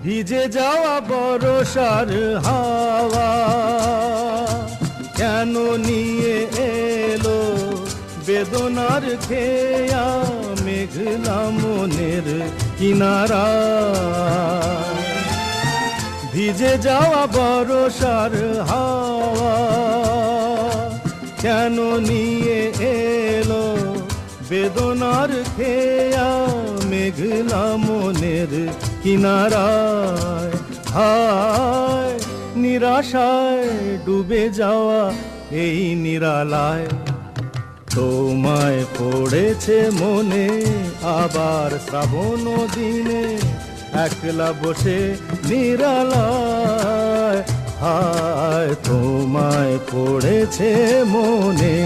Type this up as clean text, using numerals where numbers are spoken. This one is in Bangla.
ভিজে যাওয়া বরষার হাওয়া কেন নিয়ে এলো বেদনার খেয়া মেঘলা মনের কিনারা। ভিজে যাওয়া বরষার হাওয়া কেন নিয়ে এলো বেদনার খেয়া মেঘলা মনের কিনারায়। হায় নিরাশায় ডুবে যাওয়া এই নিরালায়, তোমায় পড়েছে মনে আবার শ্রাবণ দিনে একলা বসে নিরালায়। হায় তোমায় পড়েছে মনে।